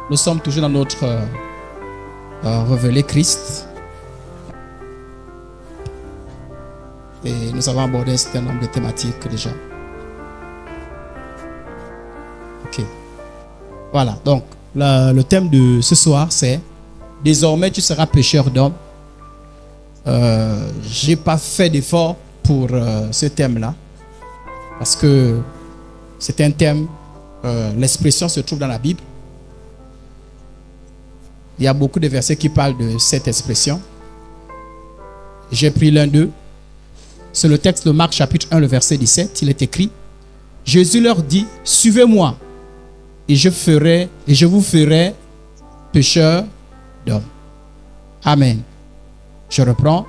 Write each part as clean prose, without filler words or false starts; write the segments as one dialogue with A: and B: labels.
A: Nous sommes toujours dans notre Révéler Christ. Et nous avons abordé un certain nombre de thématiques déjà. Ok. Voilà, donc le thème de ce soir, c'est « Désormais, tu seras pécheur d'hommes ». Je n'ai pas fait d'effort pour ce thème-là, parce que c'est un thème, l'expression se trouve dans la Bible. Il y a beaucoup de versets qui parlent de cette expression. J'ai pris l'un d'eux. C'est le texte de Marc chapitre 1, le verset 17. Il est écrit: Jésus leur dit, suivez-moi et je vous ferai pécheurs d'hommes. Amen. Je reprends.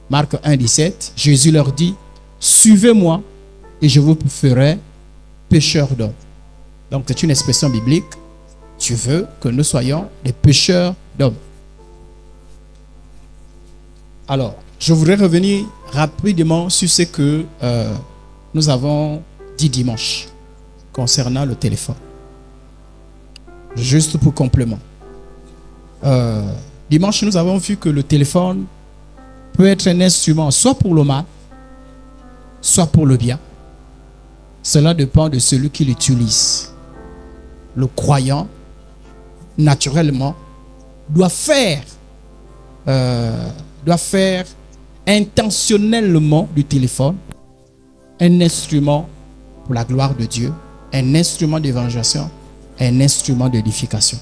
A: Marc 1, 17. Jésus leur dit, suivez-moi et je vous ferai pécheurs d'hommes. Donc c'est une expression biblique. Tu veux que nous soyons des pécheurs d'hommes. Alors, je voudrais revenir rapidement sur ce que nous avons dit dimanche concernant le téléphone. Juste pour complément. Dimanche, nous avons vu que le téléphone peut être un instrument soit pour le mal, soit pour le bien. Cela dépend de celui qui l'utilise. Le croyant, naturellement, doit faire intentionnellement du téléphone un instrument pour la gloire de Dieu, un instrument d'évangélisation, un instrument d'édification.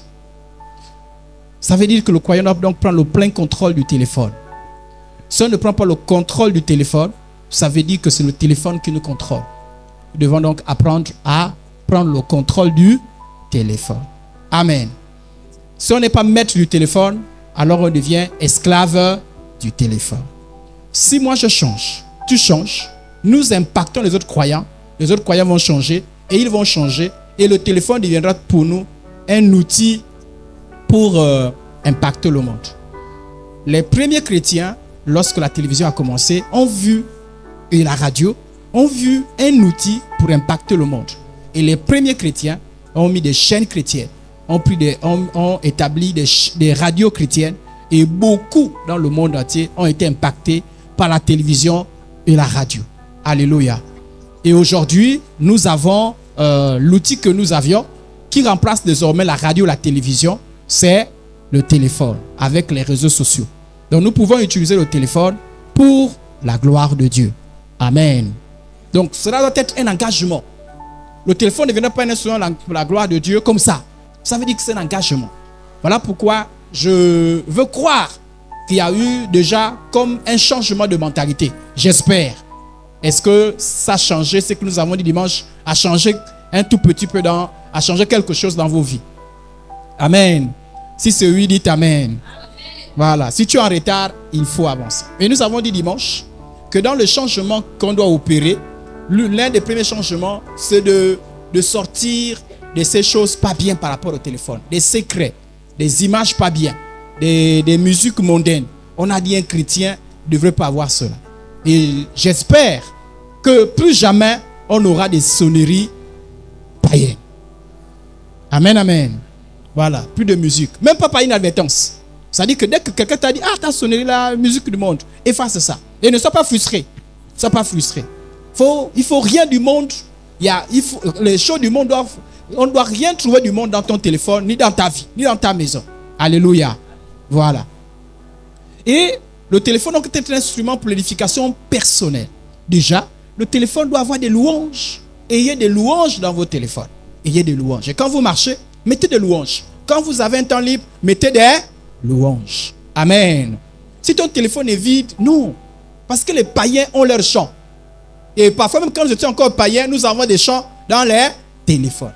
A: Ça veut dire que le croyant doit donc prendre le plein contrôle du téléphone. Si on ne prend pas le contrôle du téléphone, ça veut dire que c'est le téléphone qui nous contrôle. Nous devons donc apprendre à prendre le contrôle du téléphone. Amen. Si on n'est pas maître du téléphone, alors on devient esclave du téléphone. Si moi je change, tu changes, nous impactons les autres croyants vont changer et ils vont changer et le téléphone deviendra pour nous un outil pour impacter le monde. Les premiers chrétiens, lorsque la télévision a commencé, ont vu, et la radio, ont vu un outil pour impacter le monde. Et les premiers chrétiens ont mis des chaînes chrétiennes, ont établi des radios chrétiennes et beaucoup dans le monde entier ont été impactés par la télévision et la radio. Alléluia. Et aujourd'hui, nous avons l'outil que nous avions qui remplace désormais la radio et la télévision, c'est le téléphone avec les réseaux sociaux. Donc nous pouvons utiliser le téléphone pour la gloire de Dieu. Amen. Donc cela doit être un engagement. Le téléphone ne viendra pas un instrument pour la gloire de Dieu comme ça. Ça veut dire que c'est un engagement. Voilà pourquoi je veux croire qu'il y a eu déjà comme un changement de mentalité. J'espère. Est-ce que ça a changé, ce que nous avons dit dimanche, a changé un tout petit peu a changé quelque chose dans vos vies? Amen. Si c'est oui, dites Amen. Voilà. Si tu es en retard, il faut avancer. Et nous avons dit dimanche que dans le changement qu'on doit opérer, l'un des premiers changements, c'est de sortir de ces choses pas bien par rapport au téléphone. Des secrets, des images pas bien, des musiques mondaines. On a dit un chrétien ne devrait pas avoir cela. Et j'espère que plus jamais on aura des sonneries païennes. Amen, amen. Voilà, plus de musique. Même pas par inadvertance. Ça dit que dès que quelqu'un t'a dit, ah, ta sonnerie là, musique du monde, efface ça. Et ne sois pas frustré. Ne sois pas frustré. Il faut rien du monde. Les choses du monde on ne doit rien trouver du monde dans ton téléphone, ni dans ta vie, ni dans ta maison. Alléluia. Voilà. Et le téléphone est un instrument pour l'édification personnelle. Déjà, le téléphone doit avoir des louanges. Ayez des louanges dans vos téléphones. Ayez des louanges. Et quand vous marchez, mettez des louanges. Quand vous avez un temps libre, mettez des louanges. Amen. Si ton téléphone est vide, non. Parce que les païens ont leurs chants. Et parfois, même quand nous étions encore païens, nous avons des chants dans les téléphones.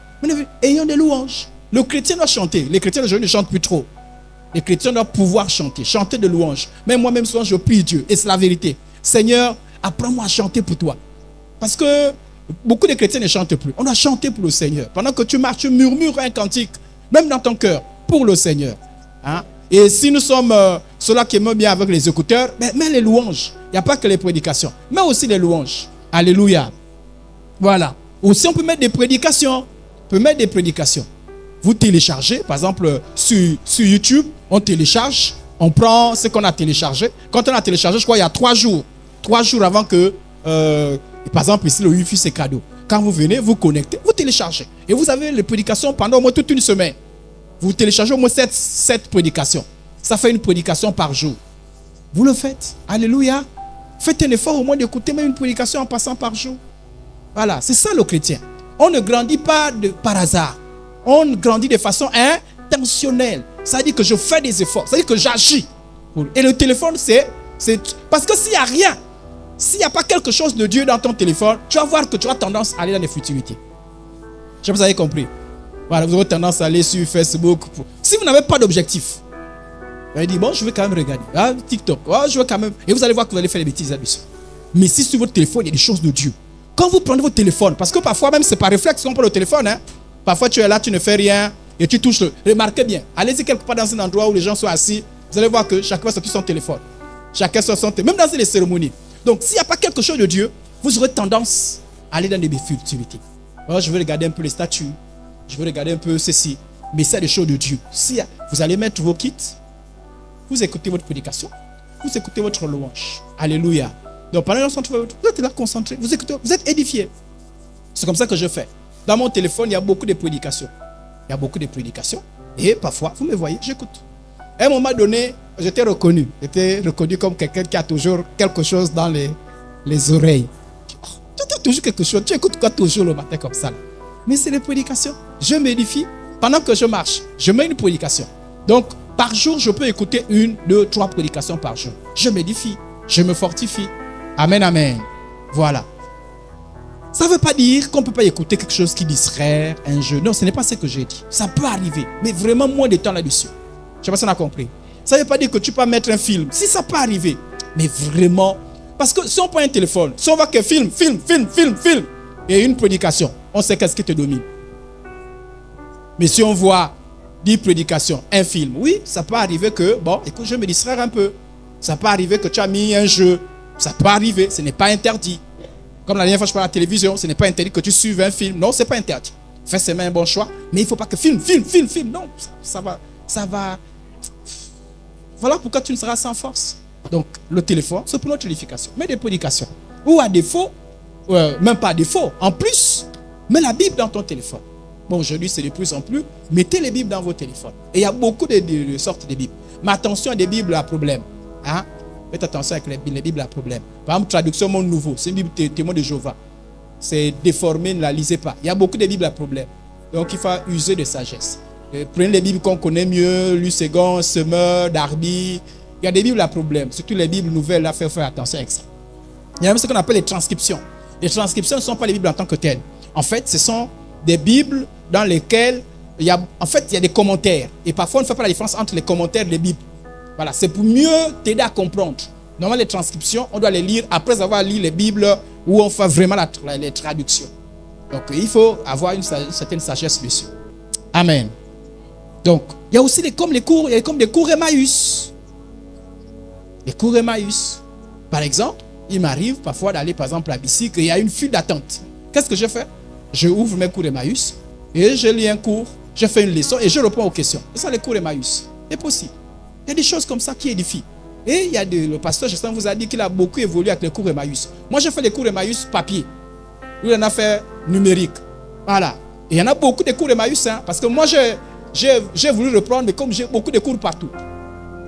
A: Ayons des louanges. Le chrétien doit chanter. Les chrétiens aujourd'hui ne chantent plus trop. Les chrétiens doivent pouvoir chanter de louanges. Même moi-même, souvent, je prie Dieu. Et c'est la vérité. Seigneur, apprends-moi à chanter pour toi. Parce que beaucoup de chrétiens ne chantent plus. On doit chanter pour le Seigneur. Pendant que tu marches, tu murmures un cantique, même dans ton cœur, pour le Seigneur. Hein? Et si nous sommes ceux-là qui aiment bien avec les écouteurs, mais les louanges. Il n'y a pas que les prédications, mais aussi les louanges. Alléluia. Voilà. Aussi, on peut mettre des prédications. On peut mettre des prédications. vous téléchargez, par exemple, sur YouTube, on télécharge, on prend ce qu'on a téléchargé. Quand on a téléchargé, je crois, il y a 3 jours. 3 jours avant que, par exemple, ici, le Wi-Fi, c'est cadeau. Quand vous venez, vous connectez, vous téléchargez. Et vous avez les prédications pendant au moins toute une semaine. Vous téléchargez au moins 7 prédications. Ça fait une prédication par jour. Vous le faites. Alléluia. Faites un effort au moins d'écouter même une prédication en passant par jour. Voilà, c'est ça le chrétien. On ne grandit pas par hasard. On grandit de façon intentionnelle. Ça veut dire que je fais des efforts. Ça veut dire que j'agis. Et le téléphone, c'est... Parce que s'il n'y a rien, s'il n'y a pas quelque chose de Dieu dans ton téléphone, tu vas voir que tu as tendance à aller dans les futilités. Je sais pas si vous avez compris. Voilà, vous aurez tendance à aller sur Facebook. Si vous n'avez pas d'objectif, vous allez dire, bon, je vais quand même regarder. Ah, TikTok, oh, je vais quand même... Et vous allez voir que vous allez faire des bêtises là-dessus. Mais si sur votre téléphone, il y a des choses de Dieu. Quand vous prenez votre téléphone, parce que parfois même c'est par réflexe qu'on prend le téléphone. Hein. Parfois tu es là, tu ne fais rien et tu touches. Remarquez bien, allez-y quelque part dans un endroit où les gens sont assis. Vous allez voir que chacun sortit son téléphone. Chacun sort son téléphone, même dans les cérémonies. Donc s'il n'y a pas quelque chose de Dieu, vous aurez tendance à aller dans des futilités. Oh, je veux regarder un peu les statues. Je veux regarder un peu ceci. Mais c'est des choses de Dieu. Si vous allez mettre vos kits, vous écoutez votre prédication, vous écoutez votre louange. Alléluia. Donc pendant l'instant, vous êtes là concentré, vous écoutez, vous êtes édifié. C'est comme ça que je fais. Dans mon téléphone, il y a beaucoup de prédications. Il y a beaucoup de prédications. Et parfois, vous me voyez, j'écoute. À un moment donné, j'étais reconnu. J'étais reconnu comme quelqu'un qui a toujours quelque chose dans les oreilles. Oh, tu as toujours quelque chose. Tu écoutes quoi toujours le matin comme ça là? Mais c'est les prédications. Je m'édifie. Pendant que je marche, je mets une prédication. Donc, par jour, je peux écouter 1, 2, 3 prédications par jour. Je m'édifie. Je me fortifie. Amen, amen. Voilà. Ça ne veut pas dire qu'on ne peut pas écouter quelque chose qui distrait, un jeu. Non, ce n'est pas ce que j'ai dit. Ça peut arriver, mais vraiment moins de temps là-dessus. Je ne sais pas si on a compris. Ça ne veut pas dire que tu peux mettre un film. Si ça peut arriver, mais vraiment. Parce que si on prend un téléphone, si on voit que film, et une prédication, on sait qu'est-ce qui te domine. Mais si on voit 10 prédications, un film, oui, ça peut arriver que, bon, écoute, je me distraire un peu. Ça peut arriver que tu as mis un jeu. Ça peut arriver, ce n'est pas interdit. Comme la dernière fois je parlais à la télévision, ce n'est pas interdit que tu suives un film. Non, ce n'est pas interdit. Fais seulement un bon choix, mais il ne faut pas que film. Non, ça va. Voilà pourquoi tu ne seras sans force. Donc, le téléphone, c'est pour notre édification. Mets des prédications. Ou à défaut, même pas à défaut, en plus, mets la Bible dans ton téléphone. Bon, aujourd'hui, c'est de plus en plus. Mettez les Bibles dans vos téléphones. Et il y a beaucoup de sortes de Bibles. Mais attention à des Bibles à problème. Hein? Faites attention avec les Bibles à problème. Par exemple, traduction Monde Nouveau, c'est une Bible témoin de Jéhovah. C'est déformé, ne la lisez pas. Il y a beaucoup de Bibles à problème. Donc, il faut user de sagesse. Prenez les Bibles qu'on connaît mieux, Lucegon, Semeur, Darby. Il y a des Bibles à problème. Surtout les Bibles nouvelles, là, faut faire attention avec ça. Il y a même ce qu'on appelle les transcriptions. Les transcriptions ne sont pas les Bibles en tant que telles. En fait, ce sont des Bibles dans lesquelles il y a des commentaires. Et parfois, on ne fait pas la différence entre les commentaires et les Bibles. Voilà, c'est pour mieux t'aider à comprendre. Normalement, les transcriptions, on doit les lire après avoir lu les Bibles où on fait vraiment les traductions. Donc, il faut avoir une certaine sagesse dessus. Amen. Donc, il y a aussi des cours Emmaüs. Les cours Emmaüs. Par exemple, il m'arrive parfois d'aller, par exemple, à bicycle et il y a une file d'attente. Qu'est-ce que je fais? Je ouvre mes cours Emmaüs et je lis un cours, je fais une leçon et je réponds aux questions. Et ça, les cours Emmaüs. C'est possible. Il y a des choses comme ça qui édifient. Et le pasteur Justin vous a dit qu'il a beaucoup évolué avec les cours Emmaüs. Moi, j'ai fait les cours Emmaüs papier. Lui, il en a fait numérique. Voilà. Et il y en a beaucoup de cours Emmaüs. Hein, parce que moi, j'ai voulu reprendre, mais comme j'ai beaucoup de cours partout.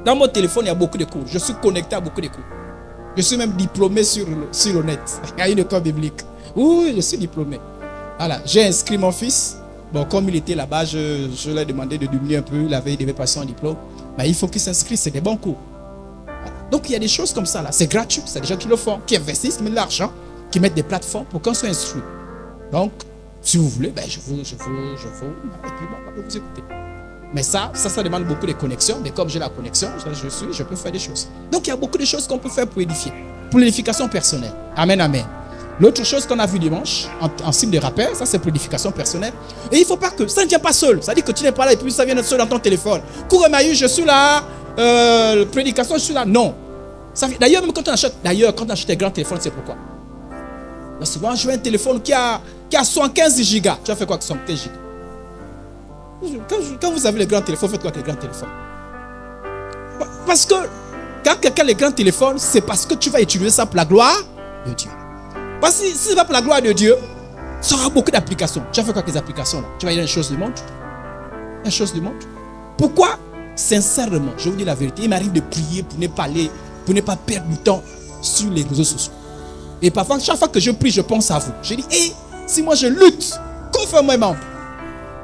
A: Dans mon téléphone, il y a beaucoup de cours. Je suis connecté à beaucoup de cours. Je suis même diplômé sur le net. Il y a une école biblique. Oui, je suis diplômé. Voilà. J'ai inscrit mon fils. Bon, comme il était là-bas, je lui ai demandé de diminuer un peu. Il devait passer son diplôme. Mais il faut qu'il s'inscrive, c'est des bons cours. Donc il y a des choses comme ça là, c'est gratuit, c'est des gens qui le font, qui investissent, qui mettent de l'argent, qui mettent des plateformes pour qu'on soit instruit. Donc, si vous voulez, je vous écouter. Mais ça demande beaucoup de connexions, mais comme j'ai la connexion, je peux faire des choses. Donc il y a beaucoup de choses qu'on peut faire pour édifier, pour l'édification personnelle. Amen, amen. L'autre chose qu'on a vu dimanche, en signe de rappel, ça c'est pour l'édification personnelle. Et il ne faut pas que ça ne vient pas seul. Ça dit que tu n'es pas là et puis ça vient seul dans ton téléphone. Cours Emmaüs, je suis là. Prédication, je suis là. Non. D'ailleurs, même quand on achète un grand téléphone, c'est pourquoi. Là, souvent, je veux un téléphone qui a 75 gigas. Tu as fait quoi avec 75 gigas? Quand vous avez les grands téléphones, faites quoi avec les grands téléphones? Parce que quand quelqu'un a les grands téléphones, c'est parce que tu vas utiliser ça pour la gloire de Dieu. Parce que si c'est pas pour la gloire de Dieu, ça aura beaucoup d'applications. Tu as fait quoi avec les applications là? Tu vas dire une chose du monde? Une chose du monde? Pourquoi? Sincèrement, je vous dis la vérité, il m'arrive de prier pour ne pas perdre du temps sur les réseaux sociaux. Et parfois, chaque fois que je prie, je pense à vous. Je dis, si moi je lutte, confirme-moi membre.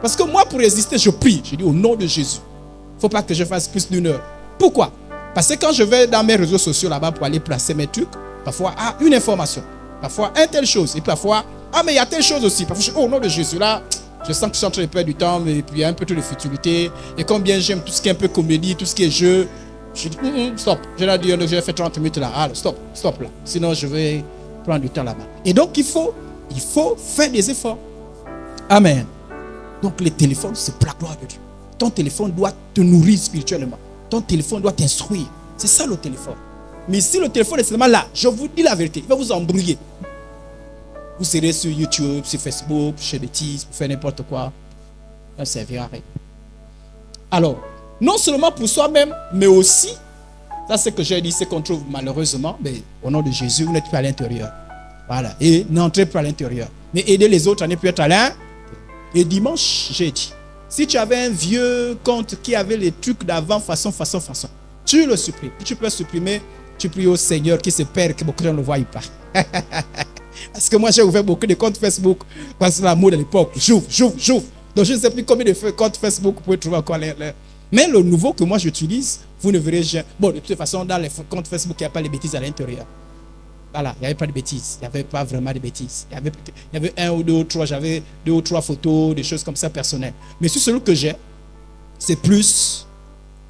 A: Parce que moi, pour résister, je prie. Je dis au nom de Jésus. Il ne faut pas que je fasse plus d'1 heure. Pourquoi? Parce que quand je vais dans mes réseaux sociaux là-bas pour aller placer mes trucs, parfois, une information. Parfois, telle chose. Et parfois, mais il y a telle chose aussi. Parfois, je dis, au nom de Jésus, là, je sens que je suis en train de perdre du temps, mais puis il y a un peu trop de futilité. Et combien j'aime tout ce qui est un peu comédie, tout ce qui est jeu. Je dis, stop. Je vais dire, je vais faire 30 minutes là. Alors, stop là. Sinon, je vais prendre du temps là-bas. Et donc, il faut faire des efforts. Amen. Donc, les téléphones, c'est pour la gloire de Dieu. Ton téléphone doit te nourrir spirituellement. Ton téléphone doit t'instruire. C'est ça le téléphone. Mais si le téléphone est seulement là, je vous dis la vérité, il va vous embrouiller. Vous serez sur YouTube, sur Facebook, chez bêtises, pour faire n'importe quoi. Ça ne servira à rien. Alors, non seulement pour soi-même, mais aussi, ça c'est ce que j'ai dit, c'est qu'on trouve malheureusement, mais au nom de Jésus, vous n'êtes plus à l'intérieur. Voilà. Et n'entrez plus à l'intérieur. Mais aidez les autres à ne plus être à l'intérieur. Et dimanche, j'ai dit, si tu avais un vieux compte qui avait les trucs d'avant, façon, tu le supprimes. Tu peux le supprimer, tu pries au Seigneur qui se perd, que beaucoup de gens ne le voient pas. Parce que moi, j'ai ouvert beaucoup de comptes Facebook. Parce que la mode à l'époque, j'ouvre. Donc, je ne sais plus combien de comptes Facebook vous pouvez trouver encore. Mais le nouveau que moi, j'utilise, vous ne verrez jamais. Bon, de toute façon, dans les comptes Facebook, il n'y a pas les bêtises à l'intérieur. Voilà, il n'y avait pas de bêtises. Il n'y avait pas vraiment de bêtises. Il y avait 1 ou 2 ou 3. J'avais 2 ou 3 photos, des choses comme ça personnelles. Mais sur celui que j'ai, c'est plus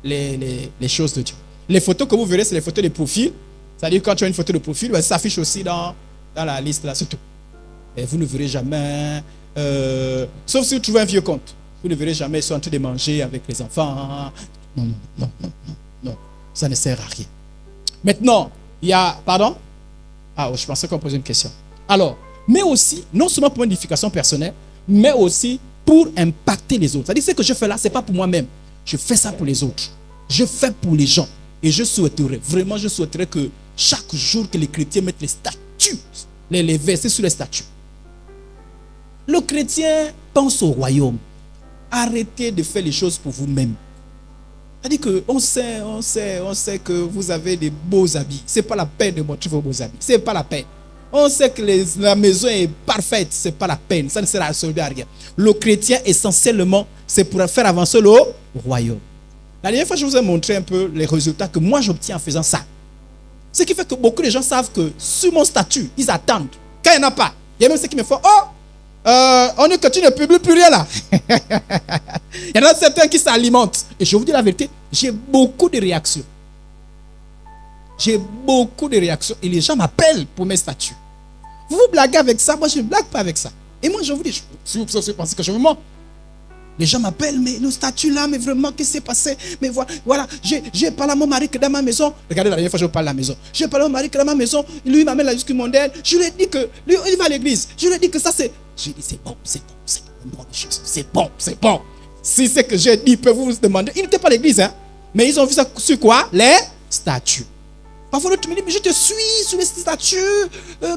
A: les choses de Dieu. Les photos que vous verrez, c'est les photos de profil. C'est-à-dire quand tu as une photo de profil, ça s'affiche aussi dans la liste là, surtout. Et vous ne verrez jamais, sauf si vous trouvez un vieux compte, vous ne verrez jamais ils sont en train de manger avec les enfants. Non, ça ne sert à rien. Maintenant, il y a, pardon? Je pensais qu'on posait une question. Alors, mais aussi, non seulement pour une édification personnelle, mais aussi pour impacter les autres. C'est-à-dire, ce que je fais là, ce n'est pas pour moi-même. Je fais ça pour les autres. Je fais pour les gens. Et je souhaiterais que chaque jour que les chrétiens mettent les statuts, les versets sur les statuts. Le chrétien pense au royaume. Arrêtez de faire les choses pour vous-même. C'est-à-dire qu'on sait que vous avez des beaux habits. Ce n'est pas la peine de montrer vos beaux habits. Ce n'est pas la peine. On sait que la maison est parfaite. Ce n'est pas la peine. Ça ne sert absolument à rien. Le chrétien, essentiellement, c'est pour faire avancer le royaume. La dernière fois, je vous ai montré un peu les résultats que moi, j'obtiens en faisant ça. Ce qui fait que beaucoup de gens savent que sur mon statut, ils attendent. Quand il n'y en a pas, il y a même ceux qui me font on dit que tu ne publies plus rien là. Il y en a certains qui s'alimentent. Et je vous dis la vérité, j'ai beaucoup de réactions. Et les gens m'appellent pour mes statuts. Vous blaguez avec ça, moi je ne blague pas avec ça. Et moi je vous dis, si vous pensez que je vous mens, les gens m'appellent, mais le statut là, mais vraiment, qu'est-ce qui s'est passé? Mais voilà, j'ai parlé à mon mari que dans ma maison, regardez la dernière fois je vous parle de la maison, j'ai parlé à mon mari que dans ma maison, lui il m'amène la jusqu'au mondaine, je lui ai dit que, lui il va à l'église, je lui ai dit que ça c'est, j'ai dit c'est bon, c'est bon. Si c'est que j'ai dit, peut-vous vous demander, il n'était pas à l'église, hein, mais ils ont vu ça sur quoi? Les statuts. Parfois l'autre me dit, mais je te suis sur les statuts,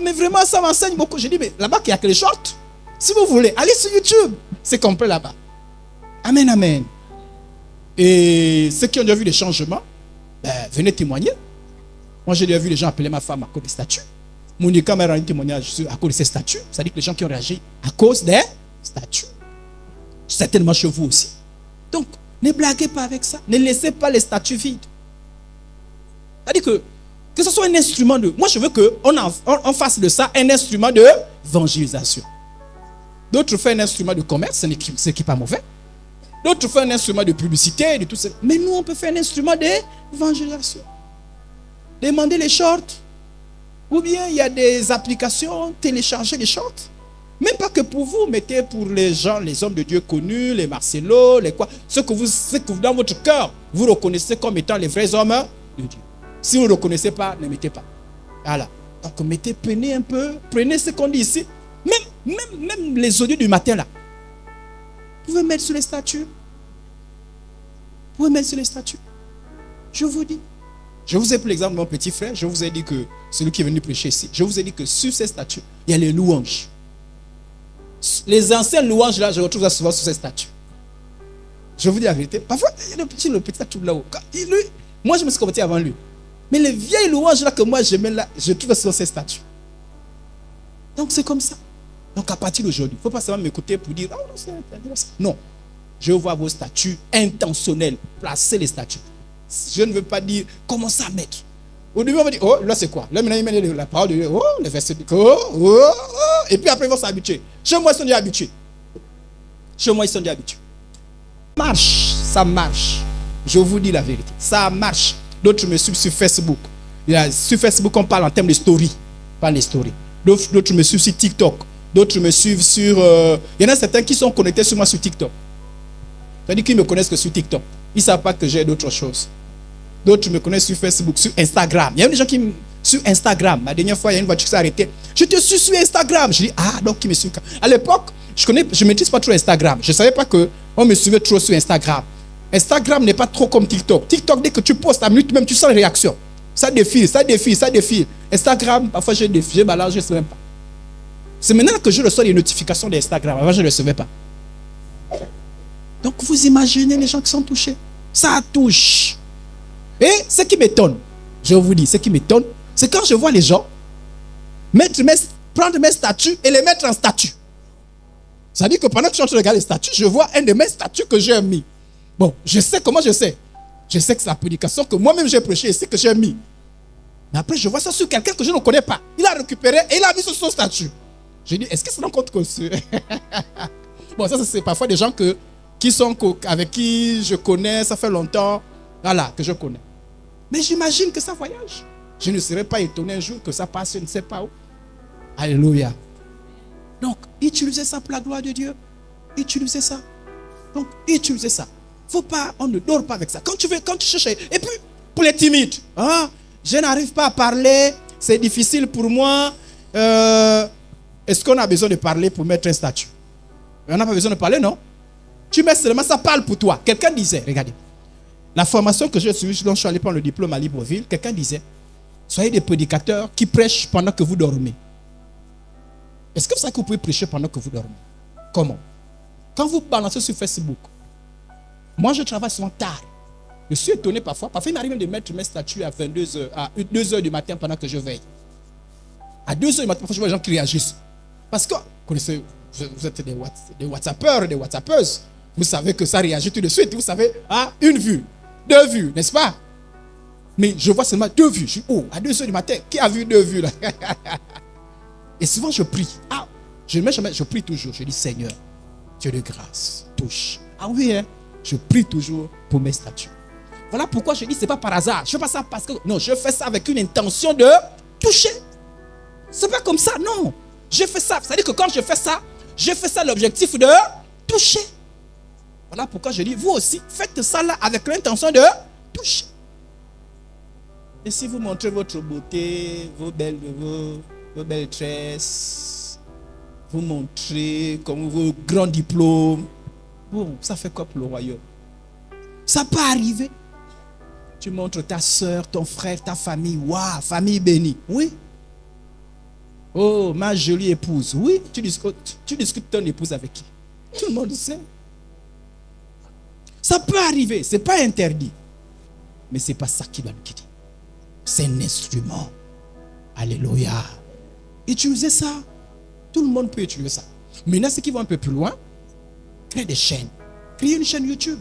A: mais vraiment ça m'enseigne beaucoup. J'ai dit, mais là-bas il n'y a que les shorts. Si vous voulez, allez sur YouTube, c'est complet là-bas. Amen. Et ceux qui ont déjà vu les changements, venez témoigner. Moi, j'ai déjà vu les gens appeler ma femme à cause des statuts. Monica m'a rendu témoignage à cause de ces statuts. C'est-à-dire que les gens qui ont réagi à cause des statuts. Certainement chez vous aussi. Donc, ne blaguez pas avec ça. Ne laissez pas les statuts vides. C'est-à-dire que ce soit un instrument de... Moi, je veux qu'on fasse de ça un instrument d'évangélisation. D'autres font un instrument de commerce, ce qui n'est pas mauvais. D'autres font un instrument de publicité, de tout ça. Mais nous, on peut faire un instrument d'évangélisation. Demandez les shorts. Ou bien, il y a des applications, téléchargez les shorts. Même pas que pour vous, mettez pour les gens, les hommes de Dieu connus, les Marcelo, les quoi. Ce que vous dans votre cœur, vous reconnaissez comme étant les vrais hommes de Dieu. Si vous ne reconnaissez pas, ne mettez pas. Voilà. Donc, prenez un peu, prenez ce qu'on dit ici. Même les audios du matin là. Vous pouvez mettre sur les statuts. Vous pouvez mettre sur les statuts. Je vous dis. Je vous ai pris l'exemple de mon petit frère. Je vous ai dit que celui qui est venu prêcher ici. Je vous ai dit que sur ces statuts, il y a les louanges. Les anciennes louanges là, je retrouve ça souvent sur ces statuts. Je vous dis la vérité. Parfois, il y a le petit statut là-haut. Moi, je me suis converti avant lui. Mais les vieilles louanges là que moi je mets là, je trouve ça sur ces statuts. Donc c'est comme ça. Donc à partir d'aujourd'hui, il ne faut pas seulement m'écouter pour dire, oh non, c'est intéressant. Non. Je vois vos statuts intentionnels. Placez les statuts. Je ne veux pas dire, commencez à mettre. Au début, on va dire, oh, là c'est quoi? Là maintenant, il met la parole de Dieu, oh, les versets de et puis après, ils vont s'habituer. Chez moi, ils sont déjà habitués. Chez moi, ils sont déjà habitués. Ça marche, ça marche. Je vous dis la vérité. Ça marche. D'autres me suivent sur Facebook. Sur Facebook, on parle en termes de story. Pas les stories. D'autres me suivent sur TikTok. D'autres me suivent sur... Il y en a certains qui sont connectés sur moi sur TikTok. C'est-à-dire qu'ils ne me connaissent que sur TikTok. Ils ne savent pas que j'ai d'autres choses. D'autres me connaissent sur Facebook, sur Instagram. Il y a des gens qui sur Instagram. La dernière fois, il y a une voiture qui s'est arrêtée. Je te suis sur Instagram. Je dis, ah, donc qui me suit. À l'époque, je ne maîtrise pas trop Instagram. Je ne savais pas qu'on me suivait trop sur Instagram. Instagram n'est pas trop comme TikTok. TikTok, dès que tu postes à minute même, tu sens les réactions. Ça défile, ça défile, ça défile. Instagram, parfois j'ai balance, je ne sais même pas. C'est maintenant que je reçois les notifications d'Instagram. Avant, je ne recevais pas. Donc, vous imaginez les gens qui sont touchés. Ça touche. Et ce qui m'étonne, je vous dis, ce qui m'étonne, c'est quand je vois les gens prendre mes statuts et les mettre en statut. Ça dit que pendant que je suis en train de regarder les statuts, je vois un de mes statuts que j'ai mis. Bon, je sais comment je sais. Je sais que c'est la prédication que moi-même j'ai prêché ici que j'ai mis. Mais après, je vois ça sur quelqu'un que je ne connais pas. Il a récupéré et il a mis sur son statut. Je dis, est-ce que ça rend compte que c'est... Bon, ça, c'est parfois des gens avec qui je connais, ça fait longtemps, voilà, que je connais. Mais j'imagine que ça voyage. Je ne serais pas étonné un jour que ça passe, je ne sais pas où. Alléluia. Donc, utilisez ça pour la gloire de Dieu. Utilisez ça. Donc, utilisez ça. Faut pas, on ne dort pas avec ça. Quand tu cherches, et puis, pour les timides, hein, je n'arrive pas à parler, c'est difficile pour moi. Est-ce qu'on a besoin de parler pour mettre un statut? On n'a pas besoin de parler, non? Tu mets seulement, ça parle pour toi. Quelqu'un disait, regardez, la formation que j'ai suivie, dont je suis allé prendre le diplôme à Libreville, quelqu'un disait, soyez des prédicateurs qui prêchent pendant que vous dormez. Est-ce que vous savez que vous pouvez prêcher pendant que vous dormez? Comment? Quand vous balancez sur Facebook, moi je travaille souvent tard. Je suis étonné parfois. Parfois il m'arrive même de mettre mes statuts à 22h, à 2h du matin pendant que je veille. À 2h du matin, parfois je vois les gens qui réagissent. Parce que, vous connaissez, vous êtes des WhatsAppeurs, des WhatsAppeuses. Vous savez que ça réagit tout de suite. Vous savez, ah, une vue, 2 vues, n'est-ce pas? Mais je vois seulement 2 vues. Je dis, oh, à 2h du matin, qui a vu 2 vues là? Et souvent je prie. Ah, je prie toujours. Je dis, Seigneur, Dieu de grâce, touche. Ah oui, hein? Je prie toujours pour mes statuts. Voilà pourquoi je dis, ce n'est pas par hasard. Je ne fais pas ça parce que... Non, je fais ça avec une intention de toucher. Ce n'est pas comme ça, non. Je fais ça. C'est-à-dire que quand je fais ça l'objectif de toucher. Voilà pourquoi je dis, vous aussi, faites ça là avec l'intention de toucher. Et si vous montrez votre beauté, vos belles tresses, vous montrez comme vos grands diplômes, bon, ça fait quoi pour le royaume? Ça peut arriver. Tu montres ta soeur, ton frère, ta famille. Waouh, famille bénie. Oui. Oh, ma jolie épouse. Oui, tu discutes ton épouse avec qui? Tout le monde sait. Ça peut arriver, ce n'est pas interdit. Mais ce n'est pas ça qui doit nous quitter. C'est un instrument. Alléluia. Utilisez ça. Tout le monde peut utiliser ça. Maintenant, ceux qui vont un peu plus loin, créez des chaînes. Créez une chaîne YouTube.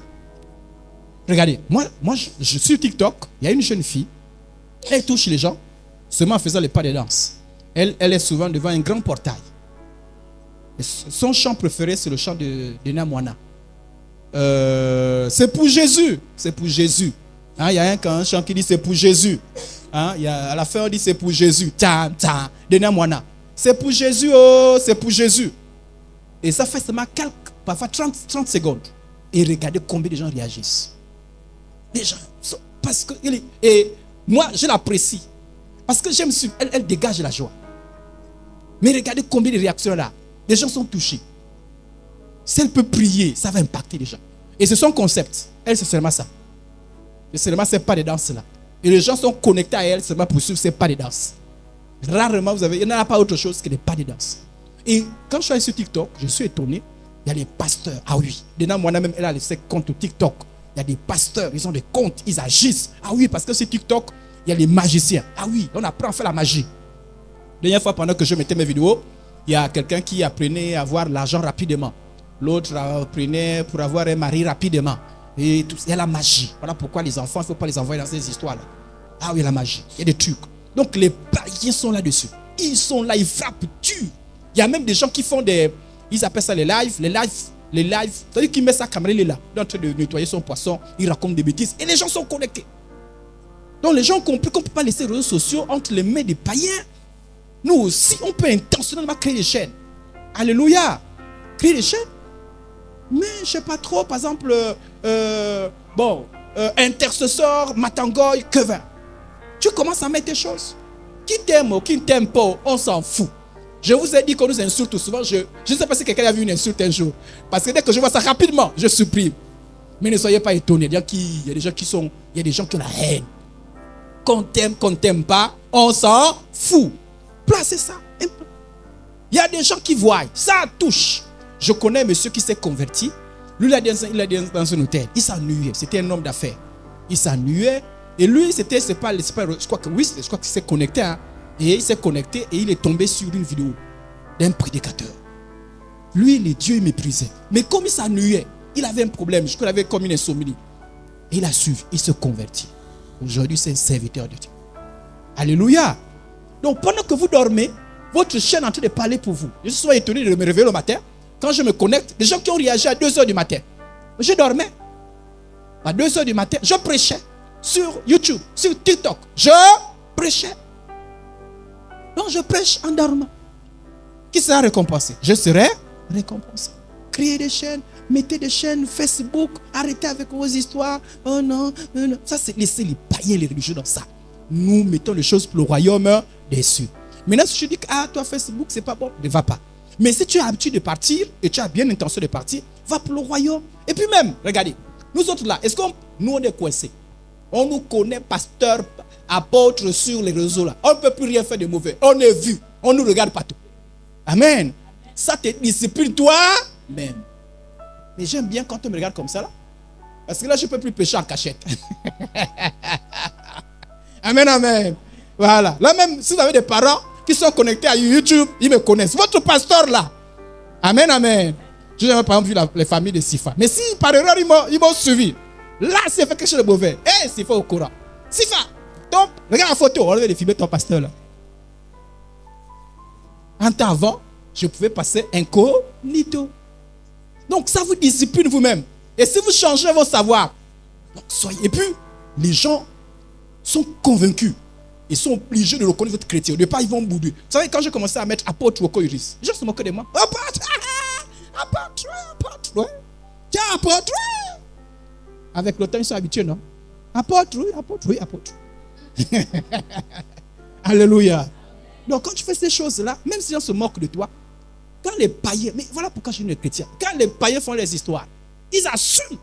A: Regardez, moi je suis TikTok. Il y a une jeune fille. Elle touche les gens seulement en faisant les pas de danse. Elle est souvent devant un grand portail. Et son chant préféré, c'est le chant de Namwana. C'est pour Jésus. C'est pour Jésus. Hein, il y a un chant qui dit c'est pour Jésus. Hein, à la fin, on dit c'est pour Jésus. De Namwana. C'est pour Jésus, oh, c'est pour Jésus. Et ça fait seulement parfois 30 secondes. Et regardez combien de gens réagissent. Les gens, parce que, et moi, je l'apprécie. Parce que j'aime, elle dégage la joie. Mais regardez combien de réactions là. Les gens sont touchés. Si elle peut prier, ça va impacter les gens. Et c'est son concept. Elle, c'est seulement ça. C'est seulement ces pas de danse-là. Et les gens sont connectés à elle seulement pour suivre ces pas de danse. Rarement, il n'y en a pas autre chose que des pas de danse. Et quand je suis allé sur TikTok, je suis étonné. Il y a des pasteurs. Ah oui. Dedans, moi-même, elle a laissé compte TikTok. Il y a des pasteurs, ils ont des comptes, ils agissent. Ah oui, parce que sur TikTok, il y a les magiciens. Ah oui, on apprend à faire la magie. La dernière fois, pendant que je mettais mes vidéos, il y a quelqu'un qui apprenait à avoir l'argent rapidement. L'autre apprenait pour avoir un mari rapidement. Et tout, il y a la magie. Voilà pourquoi les enfants, il ne faut pas les envoyer dans ces histoires-là. Ah oui, la magie. Il y a des trucs. Donc les païens sont là-dessus. Ils sont là, ils frappent, tuent. Il y a même des gens qui font des... Ils appellent ça les lives. C'est-à-dire qu'il met sa caméra, il est là. Il est en train de nettoyer son poisson. Il raconte des bêtises. Et les gens sont connectés. Donc les gens ont compris qu'on ne peut pas laisser les réseaux sociaux entre les mains des païens. Nous aussi, on peut intentionnellement créer des chaînes. Alléluia. Créer des chaînes. Mais je ne sais pas trop, par exemple, intercesseur, Matangoy, Kevin. Tu commences à mettre des choses. Qui t'aime ou qui ne t'aime pas, on s'en fout. Je vous ai dit qu'on nous insulte souvent. Je ne sais pas si quelqu'un a vu une insulte un jour. Parce que dès que je vois ça rapidement, je supprime. Mais ne soyez pas étonnés. Il y a des gens qui sont, il y a des gens qui ont la haine. Qu'on t'aime pas, on s'en fout. Placez ça. Il y a des gens qui voient, ça touche. Je connais un monsieur qui s'est converti. Lui, il a dans un hôtel. Il s'ennuyait. C'était un homme d'affaires. Il s'ennuyait. Et lui, je crois qu'il s'est connecté. Hein. Et il s'est connecté et il est tombé sur une vidéo d'un prédicateur. Lui, les dieux, il méprisait. Mais comme il s'ennuyait, il avait un problème. Je crois qu'il avait comme une insomnie. Et il a suivi. Il se convertit. Aujourd'hui, c'est un serviteur de Dieu. Alléluia. Donc, pendant que vous dormez, votre chaîne est en train de parler pour vous. Je suis étonné de me réveiller le matin. Quand je me connecte, des gens qui ont réagi à 2 h du matin. Je dormais. À 2 h du matin, je prêchais sur YouTube, sur TikTok. Je prêchais. Donc, je prêche en dormant. Qui sera récompensé? Je serai récompensé. Créez des chaînes, mettez des chaînes Facebook, arrêtez avec vos histoires. Oh non, oh non. Ça, c'est laisser les païens, les religieux dans ça. Nous mettons les choses pour le royaume des cieux. Maintenant, si je dis que toi, Facebook, c'est pas bon, ne va pas. Mais si tu as l'habitude de partir et tu as bien l'intention de partir, va pour le royaume. Et puis même, regardez, nous autres là, nous on est coincés. On nous connaît pasteur, apôtre sur les réseaux là. On ne peut plus rien faire de mauvais. On est vu. On nous regarde partout. Amen. Ça te discipline toi-même. Mais j'aime bien quand on me regarde comme ça là. Parce que là, je ne peux plus pécher en cachette. Amen, amen. Voilà. Là même, si vous avez des parents qui sont connectés à YouTube, ils me connaissent. Votre pasteur là. Amen, amen. Je n'ai par exemple vu les familles de Sifa. Mais si par erreur, ils m'ont suivi. Là, c'est fait quelque chose de mauvais. Sifa au courant. Sifa, donc, regarde la photo. On va filmer ton pasteur là. En temps avant, je pouvais passer incognito. Donc, ça vous discipline vous-même. Et si vous changez vos savoirs, soyez. Et puis, les gens sont convaincus. Ils sont obligés de reconnaître votre chrétien. Au départ, ils vont bouder. Vous savez, quand j'ai commencé à mettre apôtre ou Iris, les gens se moquaient de moi. Apôtre, ouais. Tiens, apôtre, ouais. Avec le temps, ils sont habitués, non? Apôtre, oui, apôtre. Alléluia. Donc, quand tu fais ces choses-là, même si les gens se moquent de toi, quand les païens, mais voilà pourquoi je suis un chrétien, quand les païens font les histoires, ils assument.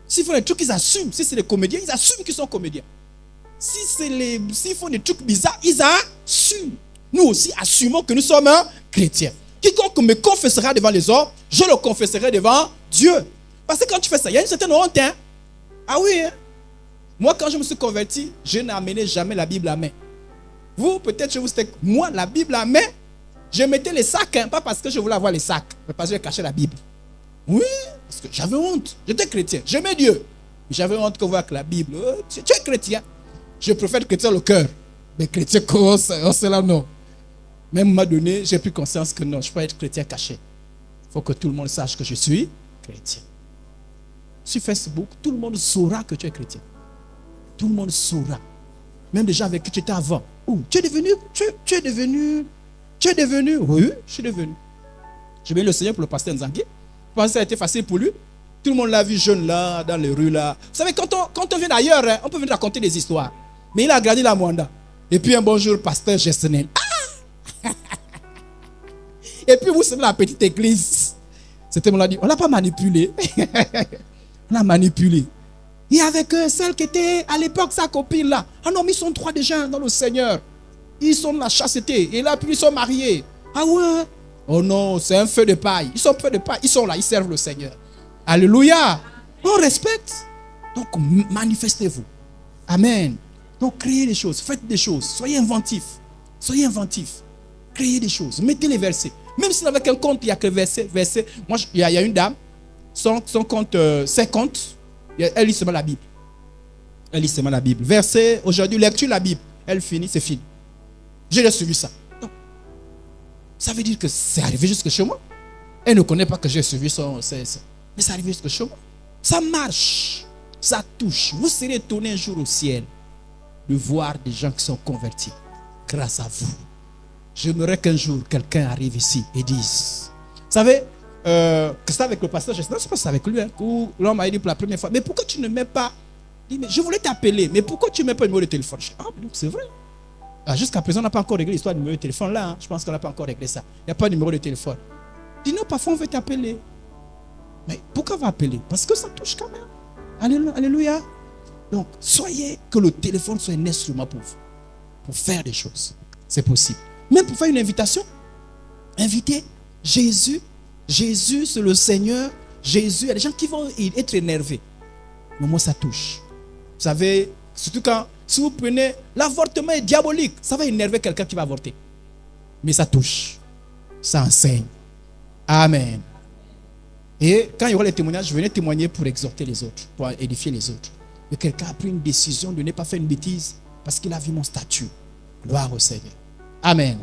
A: S'ils font des trucs, ils assument. Si c'est des comédiens, ils assument qu'ils sont comédiens. S'ils font des trucs bizarres, ils assument. Nous aussi assumons que nous sommes chrétiens. Quiconque me confessera devant les hommes, je le confesserai devant Dieu. Parce que quand tu fais ça, il y a une certaine honte. Hein? Ah oui. Hein? Moi, quand je me suis converti, je n'ai amené jamais la Bible à main. Vous, peut-être, moi, la Bible à main, je mettais les sacs. Hein? Pas parce que je voulais avoir les sacs, mais parce que je cachais la Bible. Oui, parce que j'avais honte. J'étais chrétien. J'aimais Dieu. J'avais honte qu'on voit que la Bible. Tu es chrétien. Je préfère être chrétien le cœur. Mais chrétien, cela non. Même à un moment donné, j'ai pris conscience que non, je ne peux pas être chrétien caché. Il faut que tout le monde sache que je suis chrétien. Sur Facebook, tout le monde saura que tu es chrétien. Tout le monde saura. Même les gens avec qui tu étais avant. Oh, tu es devenu. Oui, je suis devenu. J'ai béni le Seigneur pour le pasteur Nzangi. Je pense que ça a été facile pour lui. Tout le monde l'a vu jeune là, dans les rues là. Vous savez, quand on vient d'ailleurs, hein, on peut venir raconter des histoires. Mais il a grandi la Mwanda. Et puis un bonjour, pasteur Gessenel. Et puis vous savez la petite église. C'était on l'a dit, on l'a pas manipulé. On l'a manipulé. Et avec celle qui était à l'époque sa copine là. Ah non, mais ils sont 3 déjà dans le Seigneur. Ils sont de la chasteté. Et là, puis ils sont mariés. Ah ouais. Oh non, c'est un feu de paille. Ils sont feu de paille. Ils sont là, ils servent le Seigneur. Alléluia. On respecte. Donc, manifestez-vous. Amen. Donc, créez des choses. Faites des choses. Soyez inventifs. Soyez inventifs. Créez des choses. Mettez les versets. Même si avec un compte, il n'y a que versets. Moi, il y a une dame. Son compte, ses comptes. Elle lit seulement la Bible. Elle lit seulement la Bible. Verset, aujourd'hui, lecture la Bible. Elle finit, c'est fini. J'ai suivi ça. Donc, ça veut dire que c'est arrivé jusque chez moi. Elle ne connaît pas que j'ai suivi son. Mais c'est arrivé jusque chez moi. Ça marche. Ça touche. Vous serez étonné un jour au ciel de voir des gens qui sont convertis grâce à vous. J'aimerais qu'un jour quelqu'un arrive ici et dise, vous savez, que c'est avec le pasteur, je ne sais pas si c'est avec lui, hein, où l'homme m'a dit pour la première fois, mais pourquoi tu ne mets pas, il dit, mais je voulais t'appeler, mais pourquoi tu ne mets pas le numéro de téléphone? Je dis, ah, donc c'est vrai. Ah, jusqu'à présent, on n'a pas encore réglé l'histoire du numéro de téléphone là, hein. Je pense qu'on n'a pas encore réglé ça. Il n'y a pas de numéro de téléphone. Il dit, non, parfois on veut t'appeler. Mais pourquoi on va appeler? Parce que ça touche quand même. Alléluia. Donc, soyez que le téléphone soit un instrument pour vous, pour faire des choses. C'est possible. Même pour faire une invitation, inviter Jésus. Jésus, c'est le Seigneur. Jésus, il y a des gens qui vont être énervés. Mais moi, ça touche. Vous savez, surtout quand, si vous prenez, l'avortement est diabolique. Ça va énerver quelqu'un qui va avorter. Mais ça touche. Ça enseigne. Amen. Et quand il y aura les témoignages, venez témoigner pour exhorter les autres, pour édifier les autres. Et quelqu'un a pris une décision de ne pas faire une bêtise parce qu'il a vu mon statut. Gloire au Seigneur. Amen.